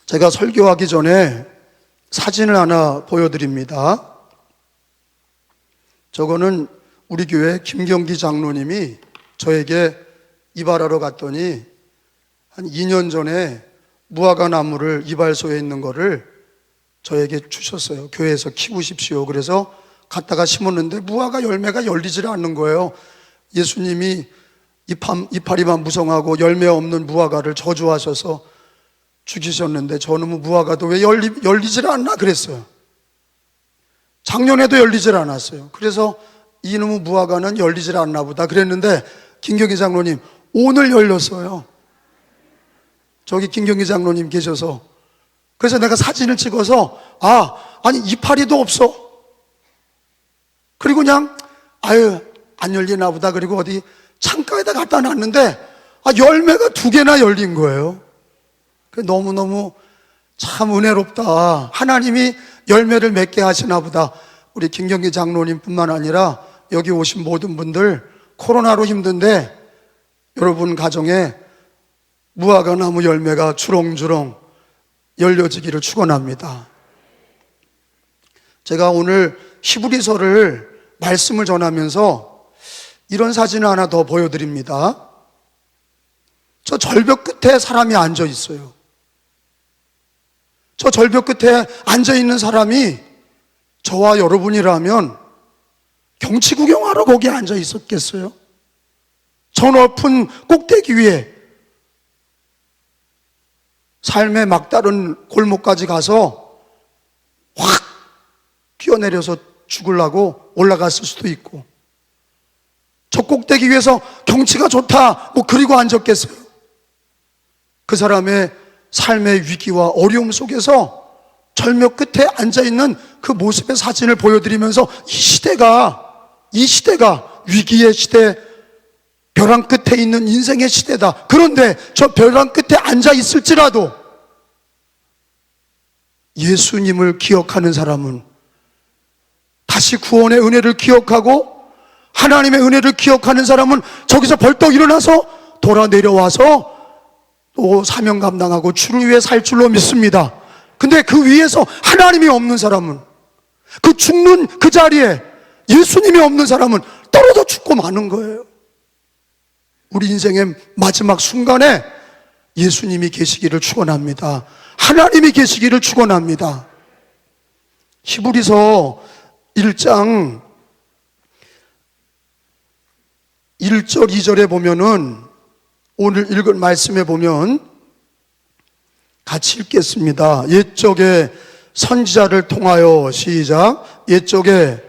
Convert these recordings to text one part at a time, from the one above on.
제가 설교하기 전에 사진을 하나 보여드립니다. 저거는 우리 교회 김경기 장로님이 저에게 이발하러 갔더니 한 2년 전에 무화과 나무를 이발소에 있는 거를 저에게 주셨어요. 교회에서 키우십시오. 그래서 갖다가 심었는데 무화과 열매가 열리질 않는 거예요. 예수님이 이파리만 무성하고 열매 없는 무화과를 저주하셔서 죽이셨는데 저는 무화과도 왜 열리질 않나 그랬어요. 작년에도 열리질 않았어요. 그래서 이놈의 무화과는 열리질 않나 보다 그랬는데 김경기 장로님 오늘 열렸어요. 저기 김경기 장로님 계셔서. 그래서 내가 사진을 찍어서 아니 이파리도 없어. 그리고 그냥 안 열리나 보다. 그리고 어디 창가에다 갖다 놨는데 열매가 2개나 열린 거예요. 너무너무 참 은혜롭다. 하나님이 열매를 맺게 하시나 보다. 우리 김경기 장로님 뿐만 아니라 여기 오신 모든 분들 코로나로 힘든데 여러분 가정에 무화과 나무 열매가 주렁주렁 열려지기를 축원합니다. 제가 오늘 히브리서를 말씀을 전하면서 이런 사진을 하나 더 보여드립니다. 저 절벽 끝에 사람이 앉아 있어요. 저 절벽 끝에 앉아있는 사람이 저와 여러분이라면 경치 구경하러 거기에 앉아 있었겠어요? 저 높은 꼭대기 위에 삶의 막다른 골목까지 가서 확 뛰어내려서 죽으려고 올라갔을 수도 있고, 저 꼭대기 위에서 경치가 좋다 그리고 앉았겠어요? 그 사람의 삶의 위기와 어려움 속에서 절벽 끝에 앉아있는 그 모습의 사진을 보여드리면서 이 시대가 위기의 시대, 벼랑 끝에 있는 인생의 시대다. 그런데 저 벼랑 끝에 앉아있을지라도 예수님을 기억하는 사람은 다시 구원의 은혜를 기억하고 하나님의 은혜를 기억하는 사람은 저기서 벌떡 일어나서 돌아 내려와서 또 사명 감당하고 주를 위해 살 줄로 믿습니다. 근데 그 위에서 하나님이 없는 사람은, 그 죽는 그 자리에 예수님이 없는 사람은 떨어져 죽고 마는 거예요. 우리 인생의 마지막 순간에 예수님이 계시기를 축원합니다. 하나님이 계시기를 축원합니다. 히브리서 1장 1절 2절에 보면은, 오늘 읽을 말씀에 보면 같이 읽겠습니다. 옛적에 선지자를 통하여, 시작. 옛적에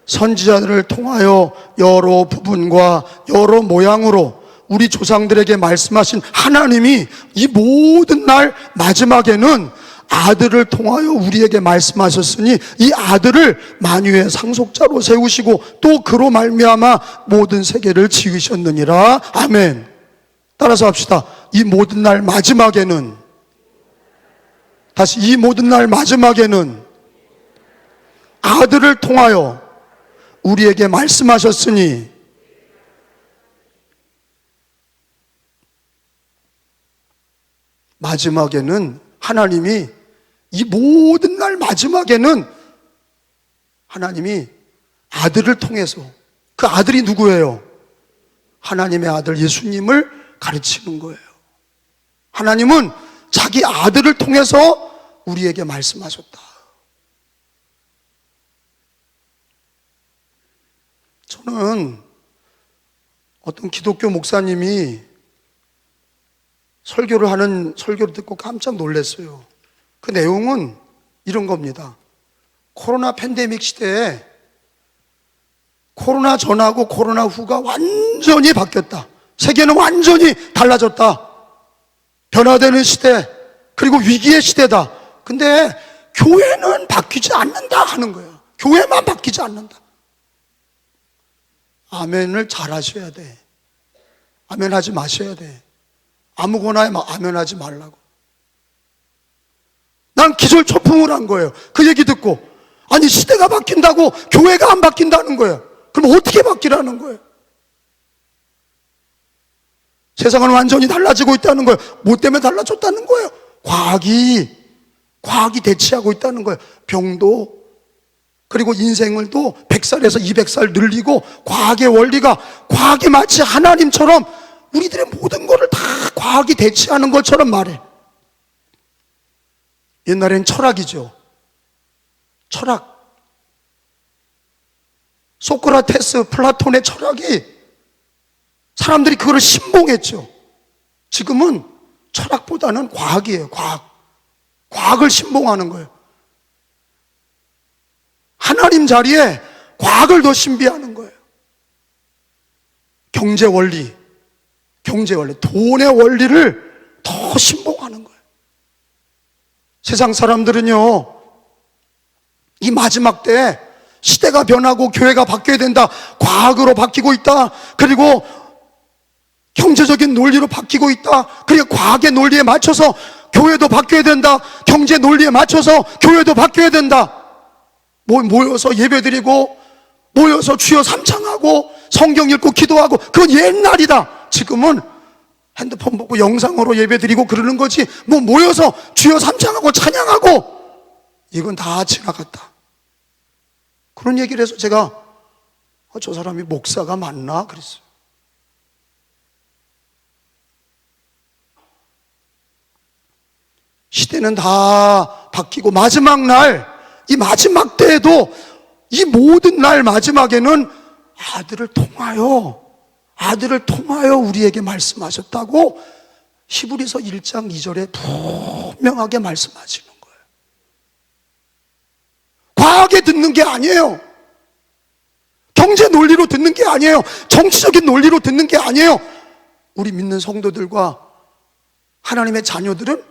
선지자들을 통하여 여러 부분과 여러 모양으로 우리 조상들에게 말씀하신 하나님이 이 모든 날 마지막에는 아들을 통하여 우리에게 말씀하셨으니 이 아들을 만유의 상속자로 세우시고 또 그로 말미암아 모든 세계를 지으셨느니라. 아멘. 따라서 합시다. 이 모든 날 마지막에는, 다시, 이 모든 날 마지막에는 아들을 통하여 우리에게 말씀하셨으니, 마지막에는 하나님이, 이 모든 날 마지막에는 하나님이 아들을 통해서, 그 아들이 누구예요? 하나님의 아들 예수님을 가르치는 거예요. 하나님은 자기 아들을 통해서 우리에게 말씀하셨다. 저는 어떤 기독교 목사님이 설교를 듣고 깜짝 놀랐어요. 그 내용은 이런 겁니다. 코로나 팬데믹 시대에 코로나 전하고 코로나 후가 완전히 바뀌었다. 세계는 완전히 달라졌다. 변화되는 시대, 그리고 위기의 시대다. 근데 교회는 바뀌지 않는다 하는 거예요. 교회만 바뀌지 않는다. 아멘을 잘 하셔야 돼. 아멘 하지 마셔야 돼. 아무거나 아멘 하지 말라고. 난 기절초풍을 한 거예요. 그 얘기 듣고. 아니, 시대가 바뀐다고 교회가 안 바뀐다는 거예요. 그럼 어떻게 바뀌라는 거예요? 세상은 완전히 달라지고 있다는 거예요. 뭐 때문에 달라졌다는 거예요? 과학이 과학이 대체하고 있다는 거예요. 병도, 그리고 인생을도 100살에서 200살 늘리고, 과학의 원리가, 과학이 마치 하나님처럼 우리들의 모든 것을 다 과학이 대체하는 것처럼 말해. 옛날엔 철학이죠. 철학. 소크라테스, 플라톤의 철학이 사람들이 그거를 신봉했죠. 지금은 철학보다는 과학이에요. 과학을 신봉하는 거예요. 하나님 자리에 과학을 더 신비하는 거예요. 경제 원리, 돈의 원리를 더 신봉하는 거예요. 세상 사람들은요, 이 마지막 때에 시대가 변하고 교회가 바뀌어야 된다, 과학으로 바뀌고 있다, 그리고 경제적인 논리로 바뀌고 있다, 그리고 과학의 논리에 맞춰서 교회도 바뀌어야 된다, 경제 논리에 맞춰서 교회도 바뀌어야 된다, 모여서 예배드리고 모여서 주여 삼창하고 성경 읽고 기도하고, 그건 옛날이다. 지금은 핸드폰 보고 영상으로 예배드리고 그러는 거지, 모여서 주여 삼창하고 찬양하고, 이건 다 지나갔다. 그런 얘기를 해서 제가 저 사람이 목사가 맞나 그랬어요. 시대는 다 바뀌고, 마지막 날, 이 마지막 때에도, 이 모든 날 마지막에는 아들을 통하여 우리에게 말씀하셨다고 히브리서 1장 2절에 분명하게 말씀하시는 거예요. 과하게 듣는 게 아니에요. 경제 논리로 듣는 게 아니에요. 정치적인 논리로 듣는 게 아니에요. 우리 믿는 성도들과 하나님의 자녀들은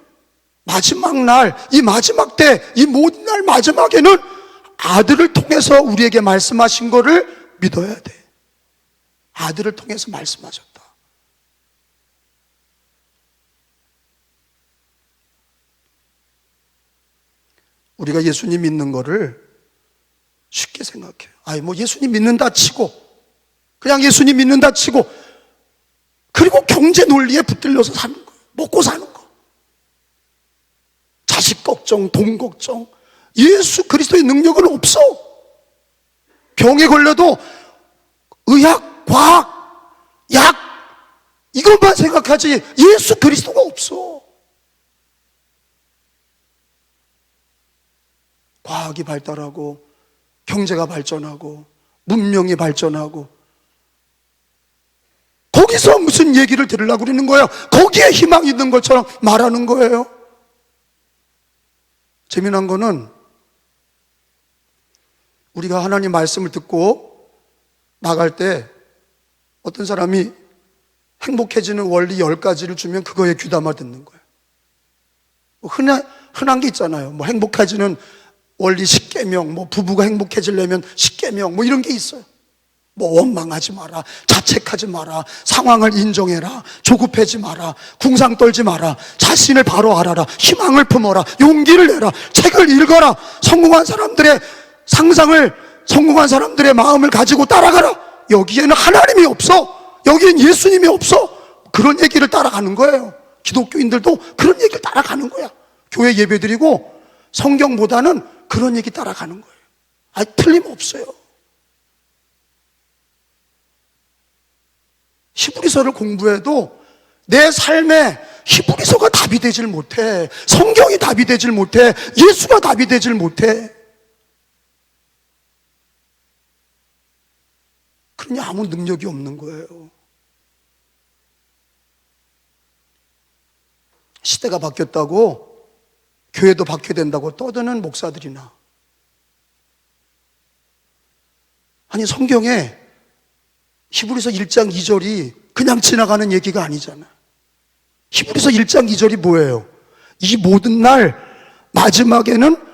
마지막 날, 이 마지막 때, 이 모든 날 마지막에는 아들을 통해서 우리에게 말씀하신 거를 믿어야 돼. 아들을 통해서 말씀하셨다. 우리가 예수님 믿는 거를 쉽게 생각해요. 예수님 믿는다 치고, 그냥 예수님 믿는다 치고, 그리고 경제 논리에 붙들려서 사는 거예요. 먹고 사는 거. 자식 걱정, 돈 걱정. 예수 그리스도의 능력은 없어. 병에 걸려도 의학, 과학, 약, 이것만 생각하지 예수 그리스도가 없어. 과학이 발달하고, 경제가 발전하고, 문명이 발전하고, 거기서 무슨 얘기를 들으려고 그러는 거예요? 거기에 희망이 있는 것처럼 말하는 거예요. 재미난 거는, 우리가 하나님 말씀을 듣고 나갈 때 어떤 사람이 행복해지는 원리 10가지를 주면 그거에 귀담아 듣는 거예요. 흔한 게 있잖아요. 행복해지는 원리 10계명, 부부가 행복해지려면 10계명, 이런 게 있어요. 원망하지 마라, 자책하지 마라, 상황을 인정해라, 조급해지 마라, 궁상 떨지 마라, 자신을 바로 알아라, 희망을 품어라, 용기를 내라, 책을 읽어라, 성공한 사람들의 상상을, 성공한 사람들의 마음을 가지고 따라가라. 여기에는 하나님이 없어. 여기엔 예수님이 없어. 그런 얘기를 따라가는 거예요. 기독교인들도 그런 얘기를 따라가는 거야. 교회 예배드리고 성경보다는 그런 얘기 따라가는 거예요. 틀림없어요. 히브리서를 공부해도 내 삶에 히브리서가 답이 되질 못해. 성경이 답이 되질 못해. 예수가 답이 되질 못해. 그러니 아무 능력이 없는 거예요. 시대가 바뀌었다고, 교회도 바뀌어야 된다고 떠드는 목사들이나, 아니 성경에 히브리서 1장 2절이 그냥 지나가는 얘기가 아니잖아. 히브리서 1장 2절이 뭐예요? 이 모든 날 마지막에는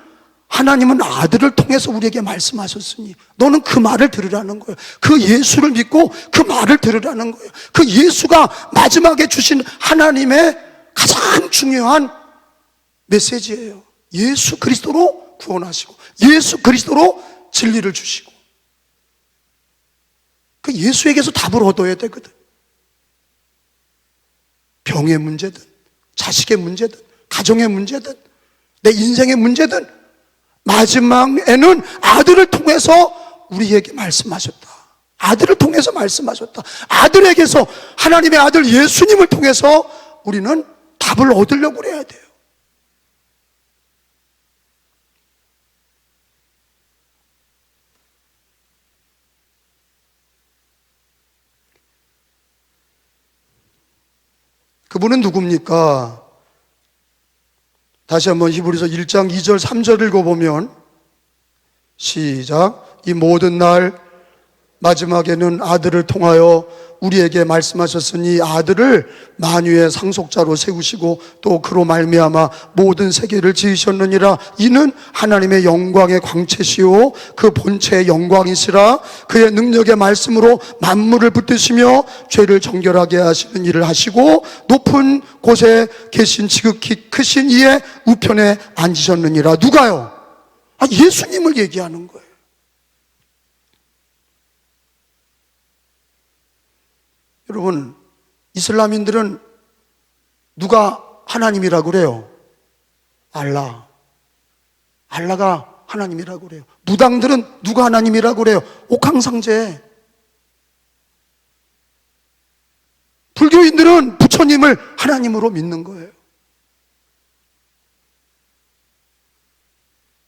하나님은 아들을 통해서 우리에게 말씀하셨으니 너는 그 말을 들으라는 거예요. 그 예수를 믿고 그 말을 들으라는 거예요. 그 예수가 마지막에 주신 하나님의 가장 중요한 메시지예요. 예수 그리스도로 구원하시고, 예수 그리스도로 진리를 주시고, 그 예수에게서 답을 얻어야 되거든. 병의 문제든, 자식의 문제든, 가정의 문제든, 내 인생의 문제든 마지막에는 아들을 통해서 우리에게 말씀하셨다. 아들을 통해서 말씀하셨다. 아들에게서, 하나님의 아들 예수님을 통해서 우리는 답을 얻으려고 그래야 돼요. 그분은 누굽니까? 다시 한번 히브리서 1장 2절 3절 읽어보면, 시작. 이 모든 날 마지막에는 아들을 통하여 우리에게 말씀하셨으니 아들을 만유의 상속자로 세우시고 또 그로 말미암아 모든 세계를 지으셨느니라. 이는 하나님의 영광의 광채시요 그 본체의 영광이시라. 그의 능력의 말씀으로 만물을 붙드시며 죄를 정결하게 하시는 일을 하시고 높은 곳에 계신 지극히 크신 이의 우편에 앉으셨느니라. 누가요? 예수님을 얘기하는 거예요. 여러분, 이슬람인들은 누가 하나님이라고 그래요? 알라가 하나님이라고 그래요. 무당들은 누가 하나님이라고 그래요? 옥황상제. 불교인들은 부처님을 하나님으로 믿는 거예요.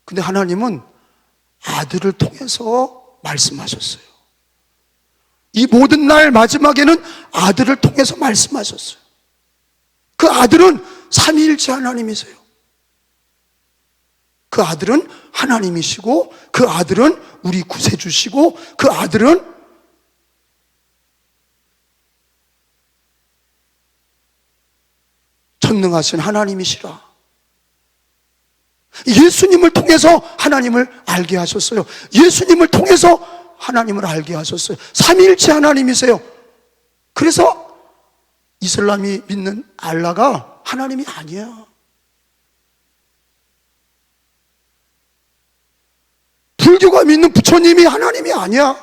근데 하나님은 아들을 통해서 말씀하셨어요. 이 모든 날 마지막에는 아들을 통해서 말씀하셨어요. 그 아들은 삼위일체 하나님이세요. 그 아들은 하나님이시고, 그 아들은 우리 구세주시고, 그 아들은 전능하신 하나님이시라. 예수님을 통해서 하나님을 알게 하셨어요. 예수님을 통해서 하나님을 알게 하셨어요. 삼위일체 하나님이세요. 그래서 이슬람이 믿는 알라가 하나님이 아니야. 불교가 믿는 부처님이 하나님이 아니야.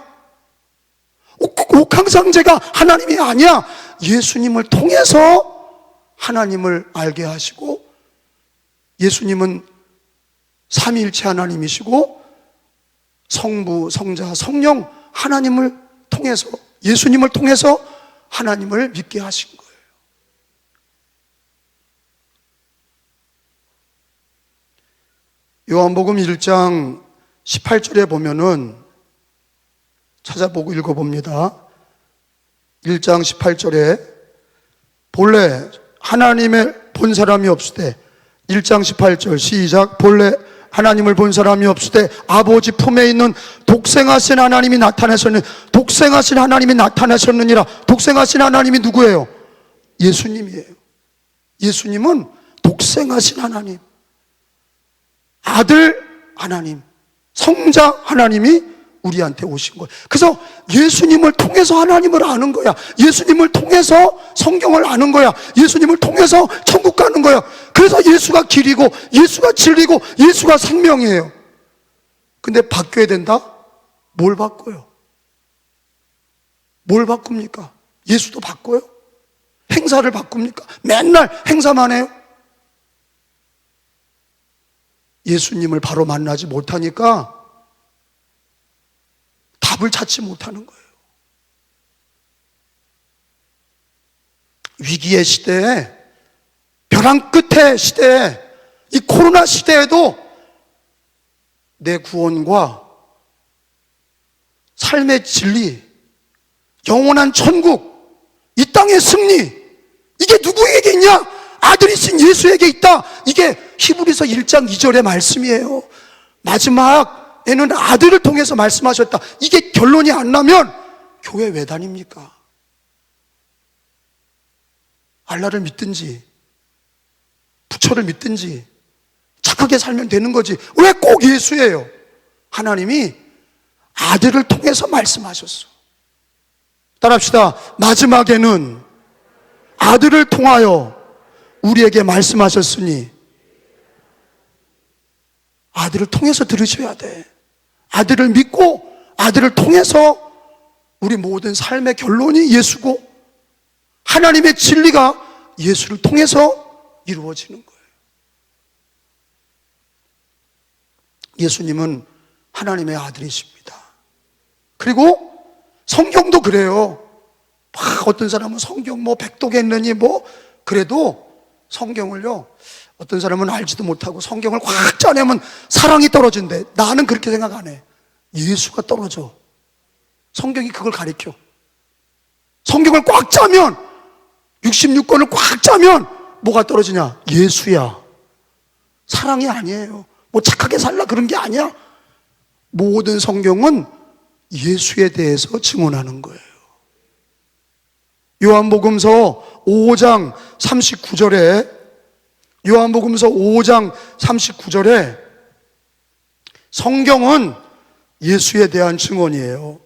옥황상제가 하나님이 아니야. 예수님을 통해서 하나님을 알게 하시고, 예수님은 삼위일체 하나님이시고 성부, 성자, 성령 하나님을 통해서, 예수님을 통해서 하나님을 믿게 하신 거예요. 요한복음 1장 18절에 보면은, 찾아보고 읽어봅니다. 1장 18절에 본래 하나님을 본 사람이 없으되, 1장 18절 시작. 본래 하나님을 본 사람이 없으되 아버지 품에 있는 독생하신 하나님이 나타나셨느니, 독생하신 하나님이 나타나셨느니라. 독생하신 하나님이 누구예요? 예수님이에요. 예수님은 독생하신 하나님, 아들 하나님, 성자 하나님이 우리한테 오신 거예요. 그래서 예수님을 통해서 하나님을 아는 거야. 예수님을 통해서 성경을 아는 거야. 예수님을 통해서 천국 가는 거야. 그래서 예수가 길이고, 예수가 진리고, 예수가 생명이에요. 근데 바뀌어야 된다? 뭘 바꿔요? 뭘 바꿉니까? 예수도 바꿔요? 행사를 바꿉니까? 맨날 행사만 해요? 예수님을 바로 만나지 못하니까 답을 찾지 못하는 거예요. 위기의 시대에, 벼랑 끝의 시대에, 이 코로나 시대에도 내 구원과 삶의 진리, 영원한 천국, 이 땅의 승리, 이게 누구에게 있냐? 아들이신 예수에게 있다. 이게 히브리서 1장 2절의 말씀이에요. 마지막에는 아들을 통해서 말씀하셨다. 이게 결론이 안 나면 교회 왜 다닙니까? 알라를 믿든지 부처를 믿든지 착하게 살면 되는 거지. 왜 꼭 예수예요? 하나님이 아들을 통해서 말씀하셨어. 따라합시다. 마지막에는 아들을 통하여 우리에게 말씀하셨으니, 아들을 통해서 들으셔야 돼. 아들을 믿고 아들을 통해서 우리 모든 삶의 결론이 예수고, 하나님의 진리가 예수를 통해서 이루어지는 거예요. 예수님은 하나님의 아들이십니다. 그리고 성경도 그래요. 막 어떤 사람은 성경 뭐 백독했느니 뭐 그래도 성경을요, 어떤 사람은 알지도 못하고 성경을 꽉 짜내면 사랑이 떨어진대. 나는 그렇게 생각 안 해. 예수가 떨어져. 성경이 그걸 가리켜. 성경을 꽉 짜면, 66권을 꽉 짜면 뭐가 떨어지냐? 예수야. 사랑이 아니에요. 뭐 착하게 살라 그런 게 아니야. 모든 성경은 예수에 대해서 증언하는 거예요. 요한복음서 5장 39절에 요한복음서 5장 39절에 성경은 예수에 대한 증언이에요.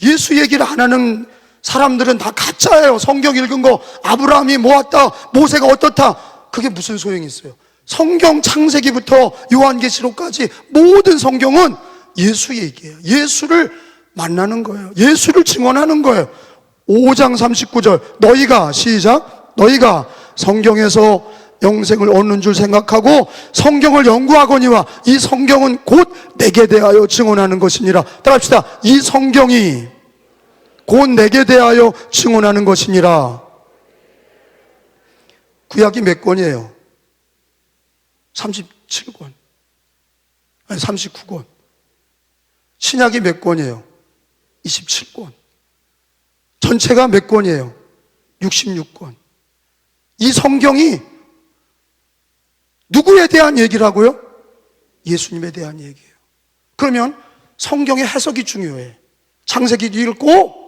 예수 얘기를 안 하는 사람들은 다 가짜예요. 성경 읽은 거 아브라함이 모았다, 모세가 어떻다, 그게 무슨 소용이 있어요? 성경 창세기부터 요한계시록까지 모든 성경은 예수 얘기예요. 예수를 만나는 거예요. 예수를 증언하는 거예요. 5장 39절 너희가 시작 너희가 성경에서 영생을 얻는 줄 생각하고 성경을 연구하거니와 이 성경은 곧 내게 대하여 증언하는 것이니라. 따라합시다. 이 성경이 곧 내게 대하여 증언하는 것이니라. 구약이 몇 권이에요? 37권 아니 39권. 신약이 몇 권이에요? 27권. 전체가 몇 권이에요? 66권. 이 성경이 누구에 대한 얘기라고요? 예수님에 대한 얘기예요. 그러면 성경의 해석이 중요해. 창세기 읽고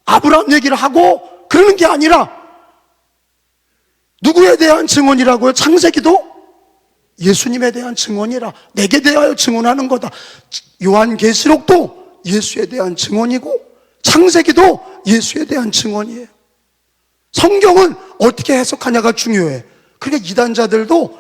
아브라함 얘기를 하고 그러는 게 아니라 누구에 대한 증언이라고요? 창세기도 예수님에 대한 증언이라. 내게 대하여 증언하는 거다. 요한계시록도 예수에 대한 증언이고 창세기도 예수에 대한 증언이에요. 성경은 어떻게 해석하냐가 중요해. 그러니까 이단자들도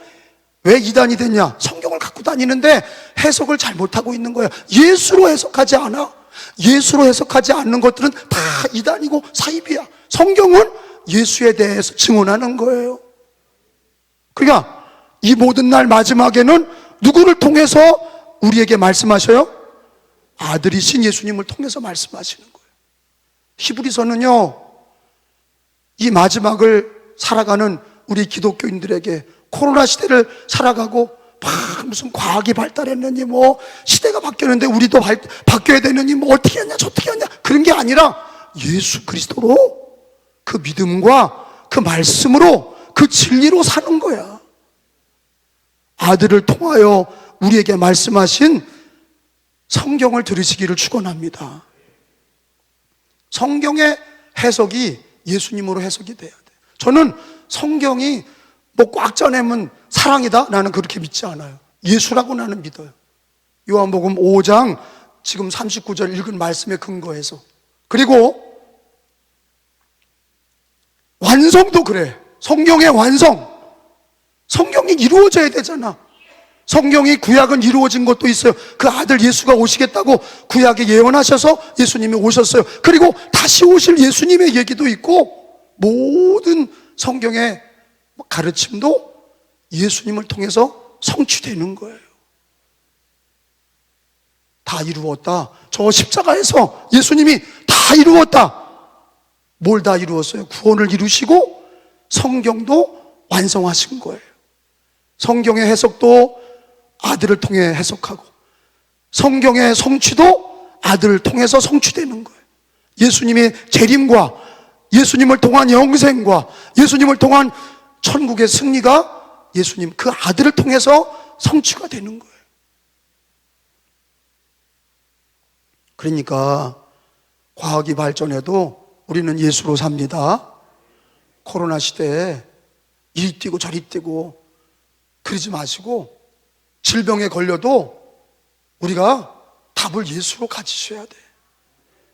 왜 이단이 됐냐? 성경을 갖고 다니는데 해석을 잘못하고 있는 거야. 예수로 해석하지 않아. 예수로 해석하지 않는 것들은 다 이단이고 사입이야. 성경은 예수에 대해서 증언하는 거예요. 그러니까 이 모든 날 마지막에는 누구를 통해서 우리에게 말씀하셔요? 아들이신 예수님을 통해서 말씀하시는 거예요. 히브리서는요, 이 마지막을 살아가는 우리 기독교인들에게 코로나 시대를 살아가고 막 무슨 과학이 발달했느니 뭐 시대가 바뀌었는데 우리도 바뀌어야 되느니 뭐 어떻게 했냐 저떻게 했냐 그런 게 아니라 예수 그리스도로 그 믿음과 그 말씀으로 그 진리로 사는 거야. 아들을 통하여 우리에게 말씀하신 성경을 들으시기를 축원합니다. 성경의 해석이 예수님으로 해석이 돼야 돼. 저는 성경이 뭐 꽉 짜내면 사랑이다? 나는 그렇게 믿지 않아요. 예수라고 나는 믿어요. 요한복음 5장 지금 39절 읽은 말씀에 근거해서. 그리고 완성도 그래. 성경의 완성. 성경이 이루어져야 되잖아. 성경이 구약은 이루어진 것도 있어요. 그 아들 예수가 오시겠다고 구약에 예언하셔서 예수님이 오셨어요. 그리고 다시 오실 예수님의 얘기도 있고 모든 성경의 가르침도 예수님을 통해서 성취되는 거예요. 다 이루었다. 저 십자가에서 예수님이 다 이루었다. 뭘 다 이루었어요? 구원을 이루시고 성경도 완성하신 거예요. 성경의 해석도 아들을 통해 해석하고 성경의 성취도 아들을 통해서 성취되는 거예요. 예수님의 재림과 예수님을 통한 영생과 예수님을 통한 천국의 승리가 예수님 그 아들을 통해서 성취가 되는 거예요. 그러니까 과학이 발전해도 우리는 예수로 삽니다. 코로나 시대에 이리 뛰고 저리 뛰고 그러지 마시고 질병에 걸려도 우리가 답을 예수로 가지셔야 돼.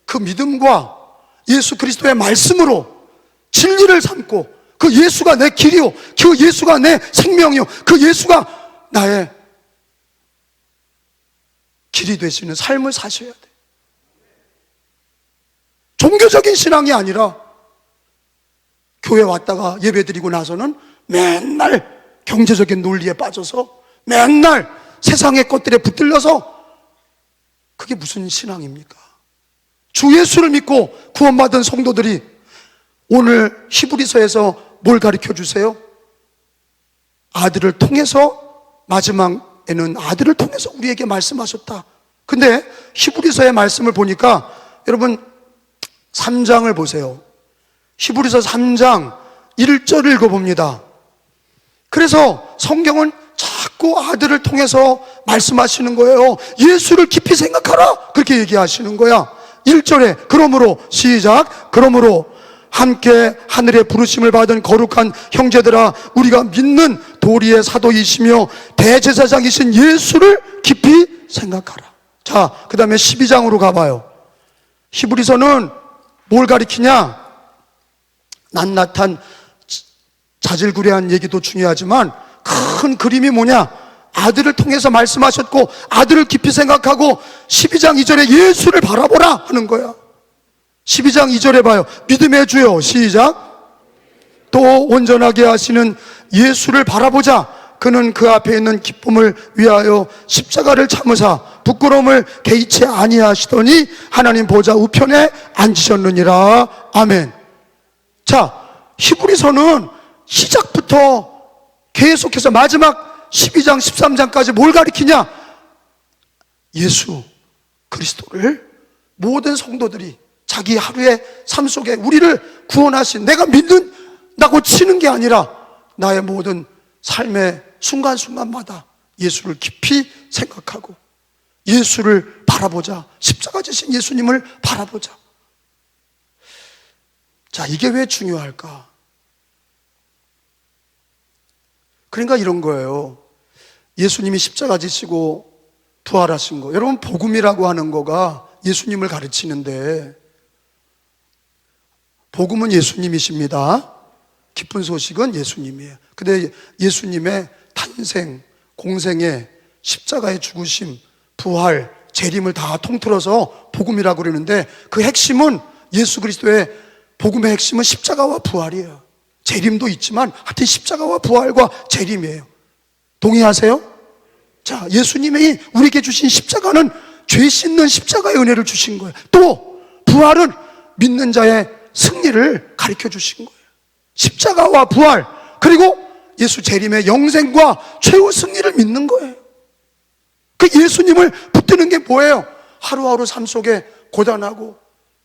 그 믿음과 예수 그리스도의 말씀으로 진리를 삼고 그 예수가 내 길이요, 그 예수가 내 생명이요, 그 예수가 나의 길이 되시는 삶을 사셔야 돼. 종교적인 신앙이 아니라 교회 왔다가 예배드리고 나서는 맨날 경제적인 논리에 빠져서 맨날 세상의 것들에 붙들려서 그게 무슨 신앙입니까? 주 예수를 믿고 구원받은 성도들이 오늘 히브리서에서 뭘 가르쳐 주세요? 아들을 통해서, 마지막에는 아들을 통해서 우리에게 말씀하셨다. 근데 히브리서의 말씀을 보니까 여러분 3장을 보세요. 히브리서 3장 1절을 읽어봅니다. 그래서 성경은 자꾸 아들을 통해서 말씀하시는 거예요. 예수를 깊이 생각하라, 그렇게 얘기하시는 거야. 1절에 그러므로, 시작, 그러므로 함께 하늘의 부르심을 받은 거룩한 형제들아, 우리가 믿는 도리의 사도이시며 대제사장이신 예수를 깊이 생각하라. 자, 그 다음에 12장으로 가봐요. 히브리서는 뭘 가리키냐? 낱낱한 자질구레한 얘기도 중요하지만 큰 그림이 뭐냐? 아들을 통해서 말씀하셨고 아들을 깊이 생각하고 12장 2절에 예수를 바라보라 하는 거야. 12장 2절에 봐요. 믿음의 주여, 시작. 또 온전하게 하시는 예수를 바라보자. 그는 그 앞에 있는 기쁨을 위하여 십자가를 참으사 부끄러움을 개의치 아니하시더니 하나님 보좌 우편에 앉으셨느니라. 아멘. 자, 히브리서는 시작부터 계속해서 마지막 12장 13장까지 뭘 가리키냐? 예수 그리스도를 모든 성도들이 자기 하루의 삶 속에 우리를 구원하신, 내가 믿는다고 치는 게 아니라 나의 모든 삶의 순간순간마다 예수를 깊이 생각하고 예수를 바라보자. 십자가 지신 예수님을 바라보자. 자, 이게 왜 중요할까? 그러니까 이런 거예요. 예수님이 십자가 지시고 부활하신 거, 여러분 복음이라고 하는 거가 예수님을 가르치는데, 복음은 예수님이십니다. 기쁜 소식은 예수님이에요. 근데 예수님의 탄생, 공생애, 십자가의 죽으심, 부활, 재림을 다 통틀어서 복음이라고 그러는데, 그 핵심은, 예수 그리스도의 복음의 핵심은 십자가와 부활이에요. 재림도 있지만 하여튼 십자가와 부활과 재림이에요. 동의하세요? 자, 예수님이 우리에게 주신 십자가는 죄 씻는 십자가의 은혜를 주신 거예요. 또 부활은 믿는 자의 승리를 가르쳐 주신 거예요. 십자가와 부활, 그리고 예수 재림의 영생과 최후 승리를 믿는 거예요. 그 예수님을 붙드는 게 뭐예요? 하루하루 삶 속에 고단하고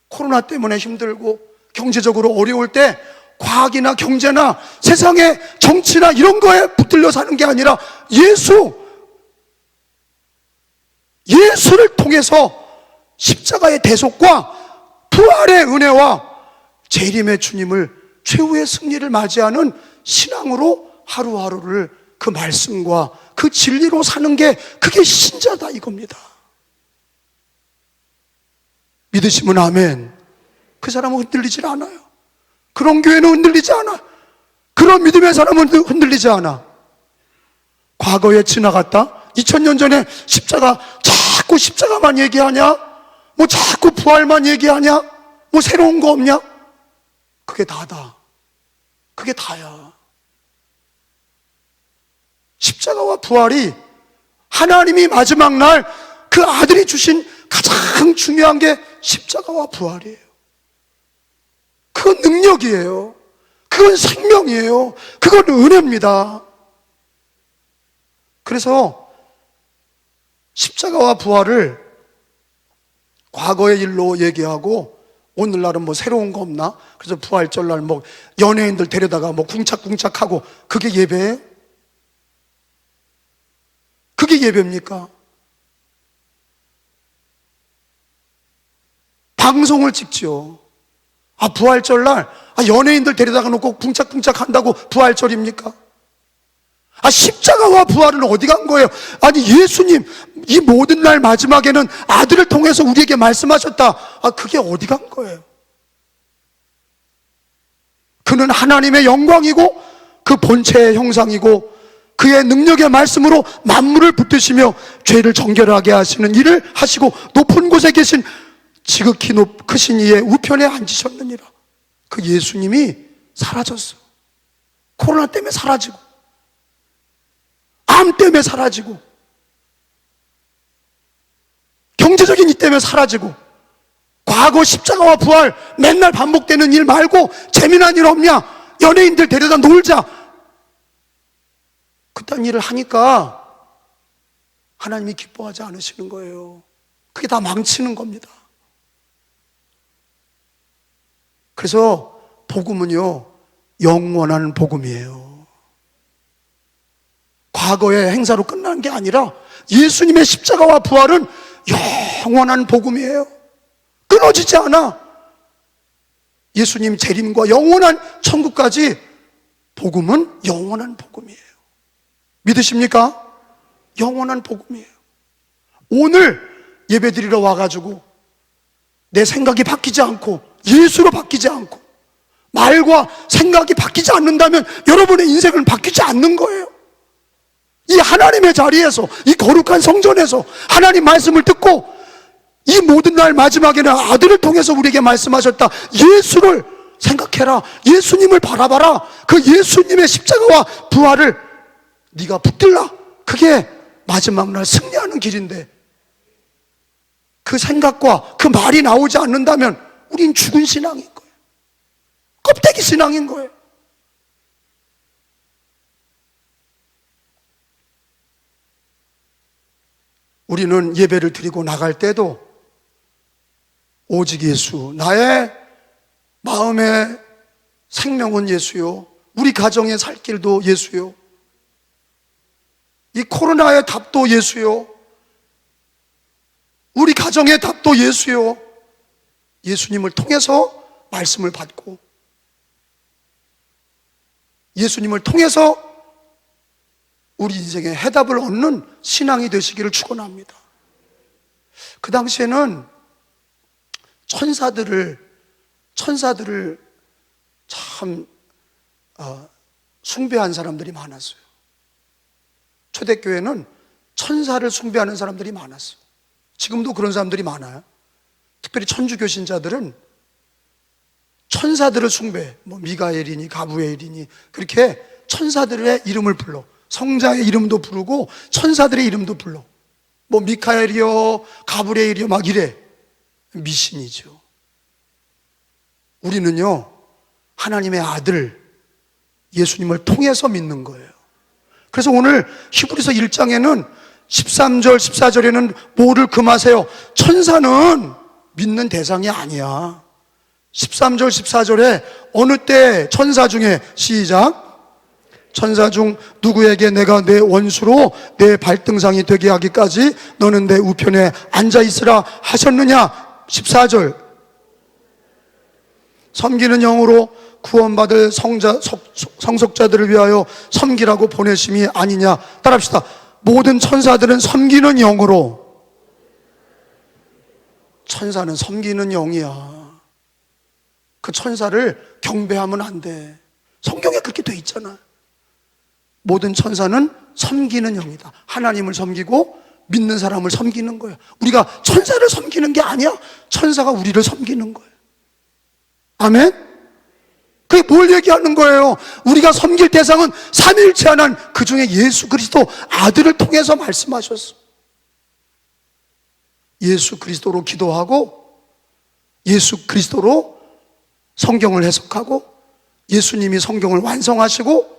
코로나 때문에 힘들고 경제적으로 어려울 때 과학이나 경제나 세상의 정치나 이런 거에 붙들려 사는 게 아니라 예수를 통해서 십자가의 대속과 부활의 은혜와 재림의 주님을, 최후의 승리를 맞이하는 신앙으로 하루하루를 그 말씀과 그 진리로 사는 게, 그게 신자다 이겁니다. 믿으시면 아멘. 그 사람은 흔들리질 않아요. 그런 교회는 흔들리지 않아. 그런 믿음의 사람은 흔들리지 않아. 과거에 지나갔다, 2000년 전에 십자가, 자꾸 십자가만 얘기하냐? 뭐 자꾸 부활만 얘기하냐? 뭐 새로운 거 없냐? 그게 다다. 그게 다야. 십자가와 부활이 하나님이 마지막 날 그 아들이 주신 가장 중요한 게 십자가와 부활이에요. 그건 능력이에요. 그건 생명이에요. 그건 은혜입니다. 그래서 십자가와 부활을 과거의 일로 얘기하고, 오늘날은 뭐 새로운 거 없나? 그래서 부활절날 뭐 연예인들 데려다가 뭐 궁착궁착하고, 그게 예배예요? 그게 예배입니까? 방송을 찍죠. 아, 부활절날 연예인들 데려다가 놓고 궁착궁착 한다고 부활절입니까? 아, 십자가와 부활은 어디 간 거예요? 아니, 예수님 이 모든 날 마지막에는 아들을 통해서 우리에게 말씀하셨다. 아, 그게 어디 간 거예요? 그는 하나님의 영광이고 그 본체의 형상이고 그의 능력의 말씀으로 만물을 붙드시며 죄를 정결하게 하시는 일을 하시고 높은 곳에 계신 지극히 크신 이의 우편에 앉으셨느니라. 그 예수님이 사라졌어. 코로나 때문에 사라지고, 암 때문에 사라지고, 때문에 사라지고, 과거 십자가와 부활 맨날 반복되는 일 말고 재미난 일 없냐? 연예인들 데려다 놀자. 그딴 일을 하니까 하나님이 기뻐하지 않으시는 거예요. 그게 다 망치는 겁니다. 그래서 복음은요, 영원한 복음이에요. 과거의 행사로 끝나는 게 아니라 예수님의 십자가와 부활은 영원한 복음이에요. 끊어지지 않아. 예수님 재림과 영원한 천국까지 복음은 영원한 복음이에요. 믿으십니까? 영원한 복음이에요. 오늘 예배드리러 와가지고 내 생각이 바뀌지 않고 예수로 바뀌지 않고 말과 생각이 바뀌지 않는다면 여러분의 인생은 바뀌지 않는 거예요. 이 하나님의 자리에서, 이 거룩한 성전에서 하나님 말씀을 듣고 이 모든 날 마지막에는 아들을 통해서 우리에게 말씀하셨다. 예수를 생각해라. 예수님을 바라봐라. 그 예수님의 십자가와 부활을 네가 붙들라. 그게 마지막 날 승리하는 길인데, 그 생각과 그 말이 나오지 않는다면 우린 죽은 신앙인 거예요. 껍데기 신앙인 거예요. 우리는 예배를 드리고 나갈 때도 오직 예수, 나의 마음의 생명은 예수요, 우리 가정의 살 길도 예수요, 이 코로나의 답도 예수요, 우리 가정의 답도 예수요. 예수님을 통해서 말씀을 받고 예수님을 통해서 우리 인생의 해답을 얻는 신앙이 되시기를 축원합니다. 그 당시에는 천사들을 참 숭배한 사람들이 많았어요. 초대교회는 천사를 숭배하는 사람들이 많았어요. 지금도 그런 사람들이 많아요. 특별히 천주교 신자들은 천사들을 숭배, 미가엘이니 가브리엘이니 그렇게 천사들의 이름을 불러, 성자의 이름도 부르고 천사들의 이름도 불러. 미카엘이요, 가브리엘이요 막 이래. 미신이죠. 우리는요, 하나님의 아들 예수님을 통해서 믿는 거예요. 그래서 오늘 히브리서 1장에는 13절 14절에는 뭐를 금하세요? 천사는 믿는 대상이 아니야. 13절 14절에 어느 때 천사 중에, 시작, 천사 중 누구에게 내가 내 원수로 내 발등상이 되게 하기까지 너는 내 우편에 앉아있으라 하셨느냐? 14절, 섬기는 영으로 구원받을 성속자들을 위하여 섬기라고 보내심이 아니냐. 따라합시다. 모든 천사들은 섬기는 영으로. 천사는 섬기는 영이야. 그 천사를 경배하면 안 돼. 성경에 그렇게 돼 있잖아. 모든 천사는 섬기는 영이다. 하나님을 섬기고 믿는 사람을 섬기는 거야. 우리가 천사를 섬기는 게 아니야. 천사가 우리를 섬기는 거야. 아멘? 그게 뭘 얘기하는 거예요? 우리가 섬길 대상은 삼위일체 하나님, 그 중에 예수 그리스도 아들을 통해서 말씀하셨어. 예수 그리스도로 기도하고 예수 그리스도로 성경을 해석하고 예수님이 성경을 완성하시고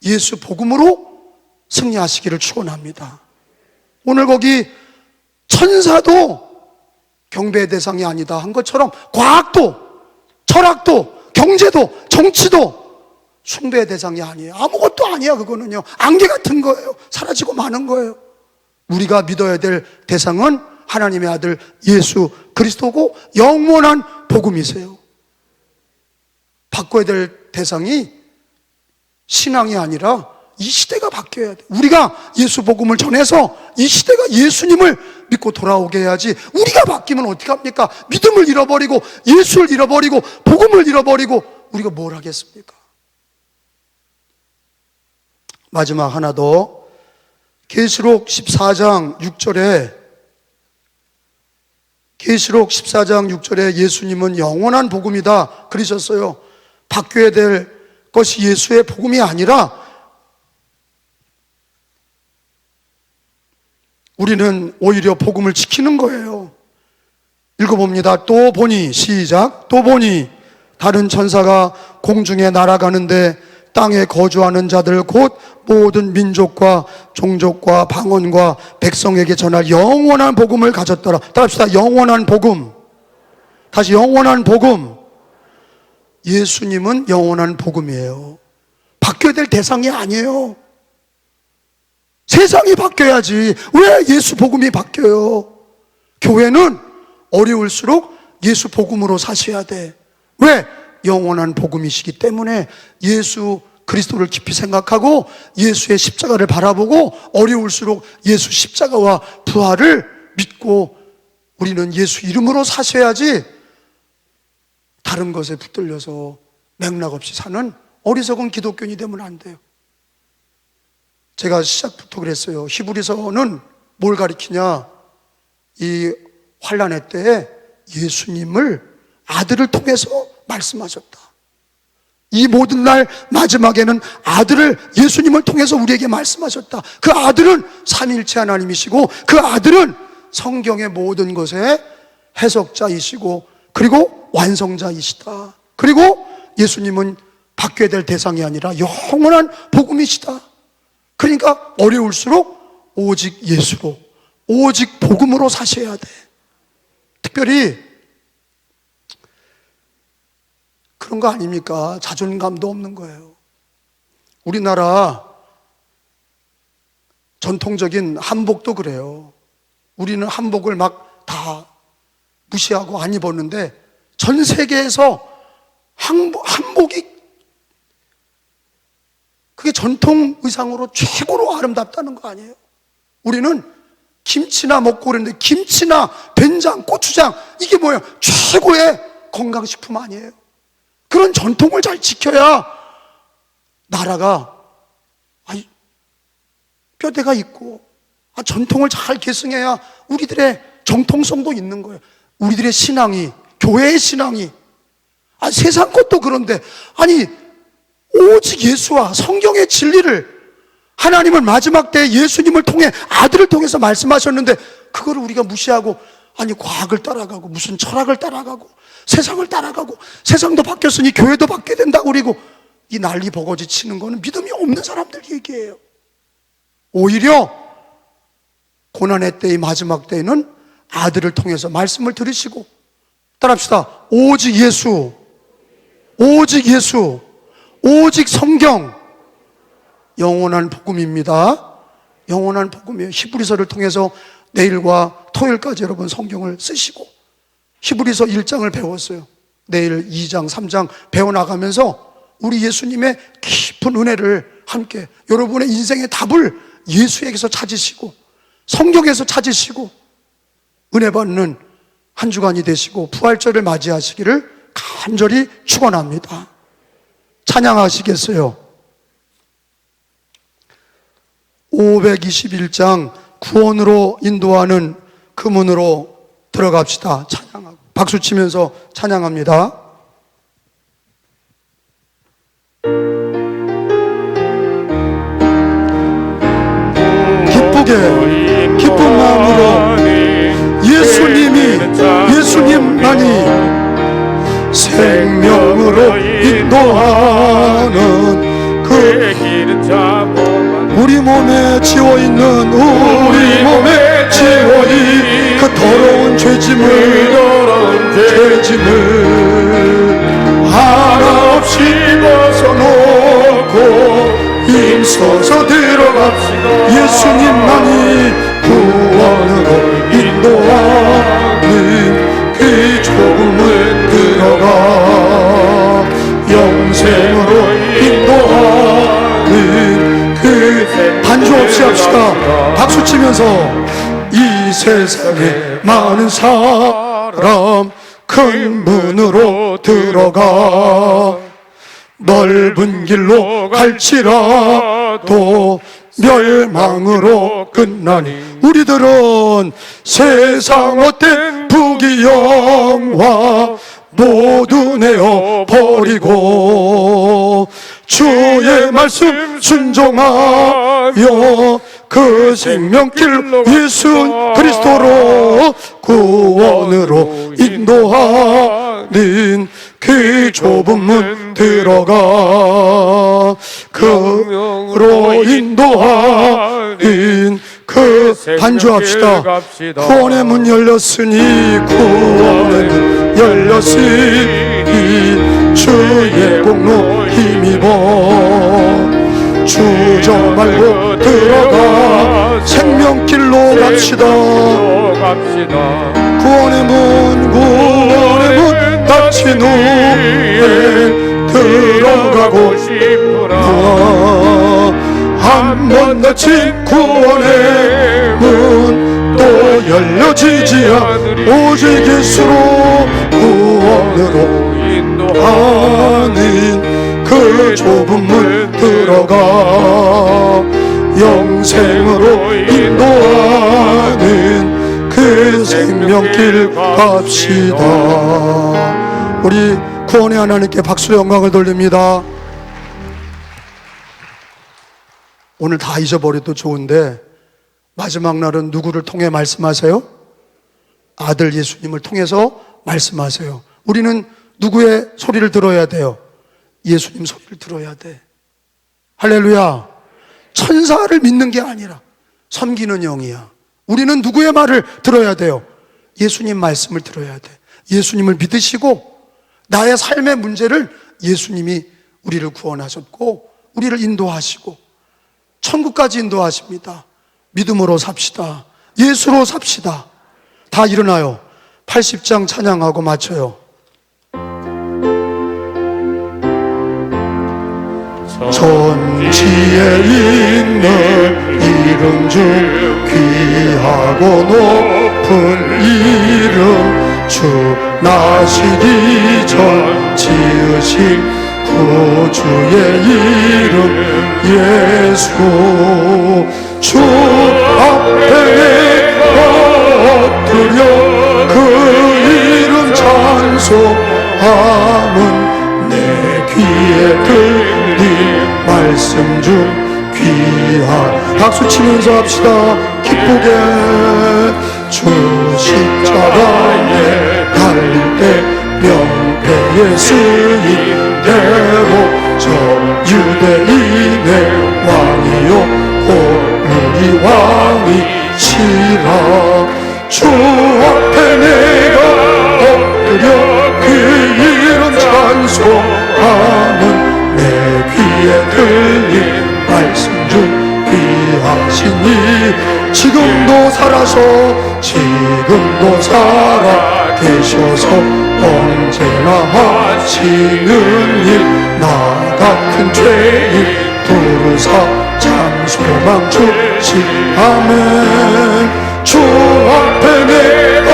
예수 복음으로 승리하시기를 축원합니다. 오늘 거기 천사도 경배의 대상이 아니다 한 것처럼 과학도 철학도 경제도 정치도 숭배의 대상이 아니에요. 아무것도 아니야. 그거는요, 안개 같은 거예요. 사라지고 마는 거예요. 우리가 믿어야 될 대상은 하나님의 아들 예수 그리스도고 영원한 복음이세요. 바꿔야 될 대상이 신앙이 아니라 이 시대가 바뀌어야 돼. 우리가 예수 복음을 전해서 이 시대가 예수님을 믿고 돌아오게 해야지. 우리가 바뀌면 어떻게 합니까? 믿음을 잃어버리고 예수를 잃어버리고 복음을 잃어버리고 우리가 뭘 하겠습니까? 마지막 하나 더, 계시록 14장 6절에 계시록 14장 6절에 예수님은 영원한 복음이다 그러셨어요. 바뀌어야 될 것이 예수의 복음이 아니라 우리는 오히려 복음을 지키는 거예요. 읽어봅니다. 또 보니, 시작. 또 보니 다른 천사가 공중에 날아가는데 땅에 거주하는 자들 곧 모든 민족과 종족과 방언과 백성에게 전할 영원한 복음을 가졌더라. 따라합시다. 영원한 복음. 다시 영원한 복음. 예수님은 영원한 복음이에요. 바뀌어야 될 대상이 아니에요. 세상이 바뀌어야지 왜 예수 복음이 바뀌어요? 교회는 어려울수록 예수 복음으로 사셔야 돼. 왜? 영원한 복음이시기 때문에 예수 그리스도를 깊이 생각하고 예수의 십자가를 바라보고 어려울수록 예수 십자가와 부활을 믿고 우리는 예수 이름으로 사셔야지 다른 것에 붙들려서 맥락 없이 사는 어리석은 기독교인이 되면 안 돼요. 제가 시작부터 그랬어요. 히브리서는 뭘 가리키냐? 이 환난의 때에 예수님을 아들을 통해서 말씀하셨다. 이 모든 날 마지막에는 아들을 예수님을 통해서 우리에게 말씀하셨다. 그 아들은 삼위일체 하나님이시고 그 아들은 성경의 모든 것의 해석자이시고 그리고 완성자이시다. 그리고 예수님은 바뀌어야 될 대상이 아니라 영원한 복음이시다. 그러니까 어려울수록 오직 예수로, 오직 복음으로 사셔야 돼. 특별히 그런 거 아닙니까? 자존감도 없는 거예요. 우리나라 전통적인 한복도 그래요. 우리는 한복을 막 다 무시하고 안 입었는데 전 세계에서 한복이 그게 전통 의상으로 최고로 아름답다는 거 아니에요? 우리는 김치나 먹고 그러는데 김치나 된장, 고추장 이게 뭐예요? 최고의 건강식품 아니에요? 그런 전통을 잘 지켜야 나라가 뼈대가 있고 전통을 잘 계승해야 우리들의 정통성도 있는 거예요. 우리들의 신앙이, 교회의 신앙이 세상 것도 그런데 오직 예수와 성경의 진리를 하나님은 마지막 때 예수님을 통해 아들을 통해서 말씀하셨는데 그거를 우리가 무시하고 과학을 따라가고 무슨 철학을 따라가고 세상을 따라가고 세상도 바뀌었으니 교회도 바뀌어야 된다고 그리고 이 난리 버거지 치는 거는 믿음이 없는 사람들 얘기예요. 오히려 고난의 때의 마지막 때에는 아들을 통해서 말씀을 들으시고 따라합시다. 오직 예수, 오직 예수, 오직 성경, 영원한 복음입니다. 영원한 복음이에요. 히브리서를 통해서 내일과 토요일까지 여러분 성경을 쓰시고 히브리서 1장을 배웠어요. 내일 2장, 3장 배워나가면서 우리 예수님의 깊은 은혜를 함께 여러분의 인생의 답을 예수에게서 찾으시고 성경에서 찾으시고 은혜 받는 한 주간이 되시고 부활절을 맞이하시기를 간절히 축원합니다. 찬양하시겠어요? 521장 구원으로 인도하는 그 문으로 들어갑시다. 찬양하고 박수 치면서 찬양합니다. 기쁘게 기쁜 마음으로 예수님만이 생명으로 인도하는 그 우리 몸에 지워있는 우리 몸에 지워있는 그 더러운 죄짐을 하나 없이 벗어놓고 힘써서 들어갑시다. 예수님만이 구원으로 인도하는 그 조금을 들어가 영생으로 인도하는 그 반주 없이 합시다. 박수 치면서 이 세상에 많은 사람 큰 문으로 들어가 넓은 길로 갈지라도 멸망으로 끝나니 우리들은 세상 어떤 부귀영화 모두 내어버리고 주의 말씀 순종하여 그 생명길 예수 그리스도로 구원으로 인도하는 그 좁은 문 들어가 그로 인도하는 그 반주합시다. 구원의 문 열렸으니 구원의 문 열렸으니 주의 공로 힘입어 주저 말고 들어가 생명길로 갑시다. 구원의 문 닫힌 후에 들어가고 싶으나 한 번 닫힌 구원의 문 또 열려지지 않으리. 오직 예수로 구원으로 인도하는 그 좁은 문 들어가 영생으로 인도하는 그 생명길 갑시다. 우리 구원의 하나님께 박수의 영광을 돌립니다. 오늘 다 잊어버려도 좋은데 마지막 날은 누구를 통해 말씀하세요? 아들 예수님을 통해서 말씀하세요. 우리는 누구의 소리를 들어야 돼요? 예수님 소리를 들어야 돼. 할렐루야. 천사를 믿는 게 아니라 섬기는 영이야. 우리는 누구의 말을 들어야 돼요? 예수님 말씀을 들어야 돼. 예수님을 믿으시고 나의 삶의 문제를 예수님이 우리를 구원하셨고 우리를 인도하시고 천국까지 인도하십니다. 믿음으로 삽시다. 예수로 삽시다. 다 일어나요. 80장 찬양하고 맞춰요. 천지에 있는 이름 중 귀하고 높은 이름 주 나시기 전 지으신 구주의 이름 예수 주 앞에 엎드려 그 이름 찬송함은 내 귀에 들린 말씀 중 귀한 박수 치면서 합시다. 기쁘게 주 십자가에 달릴 때 명패에 쓰인 대로 저 유대인의 왕이요 우리 왕이시라. 주 앞에 내가 엎드려 그 이름 찬송하는 내 귀에 들린 말씀 중 귀하신 이 지금도 살아 계셔서 언제나 하시는 일 나 같은 죄인 부르사 장소망 주시 아멘. 주 앞에 내가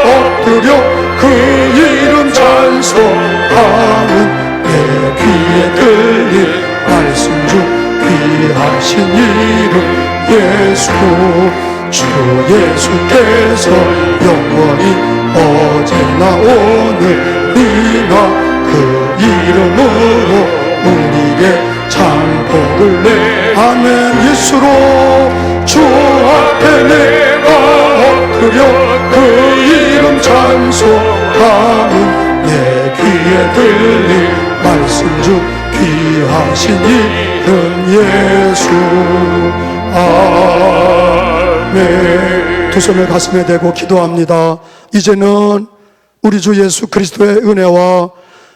엎드려 그 이름 찬송하는 내 귀에 들린 말씀 중 귀하신 이름 예수 주 예수께서 영원히 어제나 오늘이나 그 이름으로 우리에게 장복을 내 아멘. 예수로 주 앞에 내가 엎드려 그 이름 찬송하는 내 귀에 들린 말씀 중 귀하신 이름 예수 아멘. 두 손을 가슴에 대고 기도합니다. 이제는 우리 주 예수 그리스도의 은혜와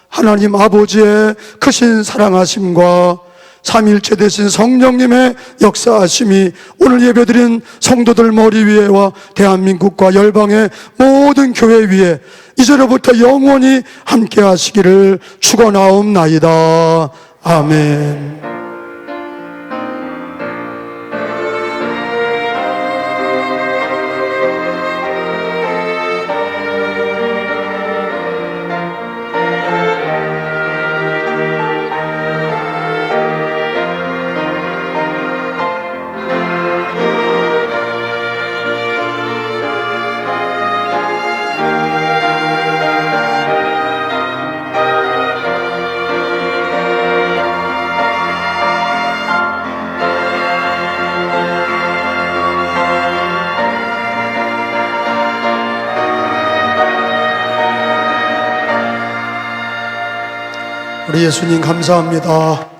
하나님 아버지의 크신 사랑하심과 삼일체 되신 성령님의 역사하심이 오늘 예배드린 성도들 머리 위에와 대한민국과 열방의 모든 교회 위에 이제로부터 영원히 함께 하시기를 축원하옵나이다. 아멘. 우리 예수님 감사합니다.